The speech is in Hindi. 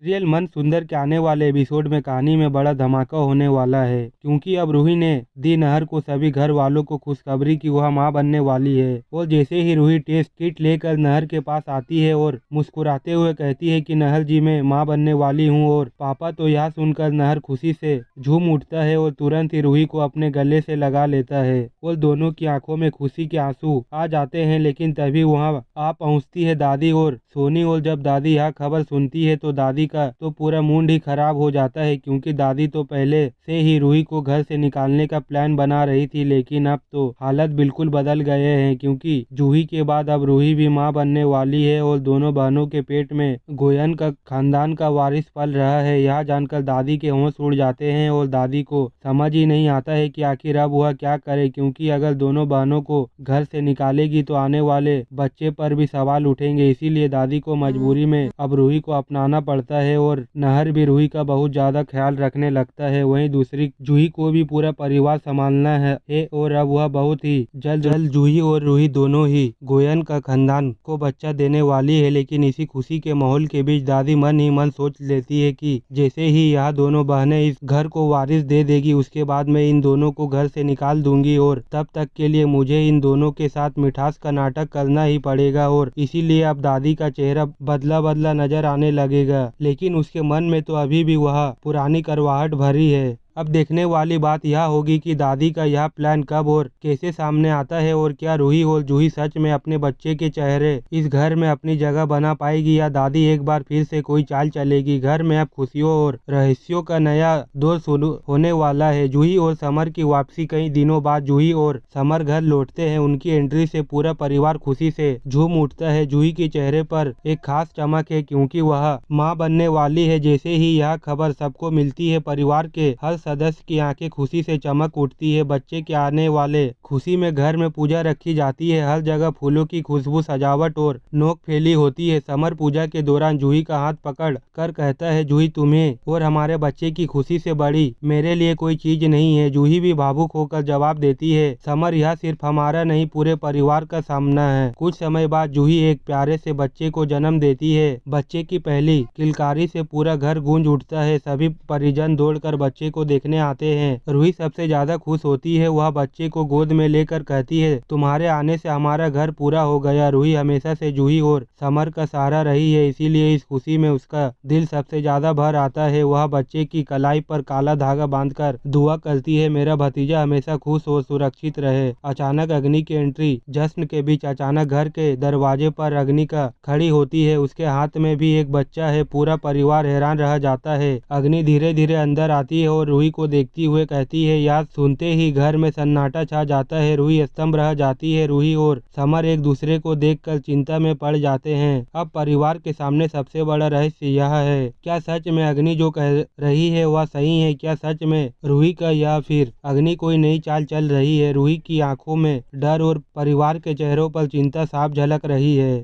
रियल मन सुंदर के आने वाले एपिसोड में कहानी में बड़ा धमाका होने वाला है, क्योंकि अब रूही ने दी नहर को सभी घर वालों को खुशखबरी की वह मां बनने वाली है। और जैसे ही रूही टेस्ट किट लेकर नहर के पास आती है और मुस्कुराते हुए कहती है कि नहर जी मैं मां बनने वाली हूं, और पापा तो यह सुनकर नहर खुशी से झूम उठता है और तुरंत ही रूही को अपने गले से लगा लेता है और दोनों की आंखों में खुशी के आंसू आ जाते हैं। लेकिन तभी वहां आ पहुंचती है दादी और सोनी, और जब दादी यह खबर सुनती है तो दादी का तो पूरा मूड ही खराब हो जाता है, क्योंकि दादी तो पहले से ही रूही को घर से निकालने का प्लान बना रही थी। लेकिन अब तो हालत बिल्कुल बदल गए हैं, क्योंकि जूही के बाद अब रूही भी मां बनने वाली है और दोनों बहनों के पेट में गोयन का खानदान का वारिस पल रहा है। यह जानकर दादी के होश उड़ जाते हैं और दादी को समझ ही नहीं आता है कि आखिर अब वह क्या करे, क्योंकि अगर दोनों बहनों को घर से निकालेगी तो आने वाले बच्चे पर भी सवाल उठेंगे। इसीलिए दादी को मजबूरी में अब रूही को अपनाना पड़ता है और नहर भी रूही का बहुत ज्यादा ख्याल रखने लगता है। वहीं दूसरी जूही को भी पूरा परिवार संभालना है और अब वह बहुत ही जल्द जूही और रूही दोनों ही गोयन का खानदान को बच्चा देने वाली है। लेकिन इसी खुशी के माहौल के बीच दादी मन ही मन सोच लेती है कि जैसे ही यह दोनों बहनें इस घर को वारिस दे देगी, उसके बाद मैं इन दोनों को घर से निकाल दूंगी और तब तक के लिए मुझे इन दोनों के साथ मिठास का नाटक करना ही पड़ेगा। और इसीलिए अब दादी का चेहरा बदला बदला नजर आने लगेगा, लेकिन उसके मन में तो अभी भी वह पुरानी करवाहट भरी है। अब देखने वाली बात यह होगी कि दादी का यह प्लान कब और कैसे सामने आता है, और क्या रूही और जूही सच में अपने बच्चे के चेहरे इस घर में अपनी जगह बना पाएगी, या दादी एक बार फिर से कोई चाल चलेगी। घर में अब खुशियों और रहस्यों का नया दौर शुरू होने वाला है। जूही और समर की वापसी। कई दिनों बाद जूही और समर घर लौटते हैं। उनकी एंट्री से पूरा परिवार खुशी से झूम उठता है। जूही के चेहरे पर एक खास चमक है, क्योंकि वह माँ बनने वाली है। जैसे ही यह खबर सबको मिलती है, परिवार के हर सदस्य की आंखें खुशी से चमक उठती है। बच्चे के आने वाले खुशी में घर में पूजा रखी जाती है। हर जगह फूलों की खुशबू, सजावट और नोक फैली होती है। समर पूजा के दौरान जूही का हाथ पकड़ कर कहता है, जूही तुम्हें और हमारे बच्चे की खुशी से बड़ी मेरे लिए कोई चीज नहीं है। जूही भी भावुक होकर जवाब देती है, समर यह सिर्फ हमारा नहीं पूरे परिवार का सामना है। कुछ समय बाद जूही एक प्यारे से बच्चे को जन्म देती है। बच्चे की पहली किलकारी से पूरा घर गूंज उठता है। सभी परिजन दौड़कर बच्चे को देखने आते हैं। रूही सबसे ज्यादा खुश होती है। वह बच्चे को गोद में लेकर कहती है, तुम्हारे आने से हमारा घर पूरा हो गया। रूही हमेशा से जूही और समर का सहारा रही है, इसीलिए इस खुशी में उसका दिल सबसे ज्यादा भर आता है। वह बच्चे की कलाई पर काला धागा बांधकर दुआ करती है, मेरा भतीजा हमेशा खुश और सुरक्षित रहे। अचानक अग्नि की एंट्री। जश्न के बीच अचानक घर के दरवाजे पर अग्नि का खड़ी होती है। उसके हाथ में भी एक बच्चा है। पूरा परिवार हैरान रह जाता है। अग्नि धीरे धीरे अंदर आती है और रूही को देखती हुए कहती है, याद सुनते ही घर में सन्नाटा छा जाता है। रूही स्तंभ रह जाती है। रूही और समर एक दूसरे को देखकर चिंता में पड़ जाते हैं। अब परिवार के सामने सबसे बड़ा रहस्य यह है, क्या सच में अग्नि जो कह रही है वह सही है? क्या सच में रूही का या फिर अग्नि कोई नई चाल चल रही है? रूही की आंखों में डर और परिवार के चेहरों पर चिंता साफ झलक रही है।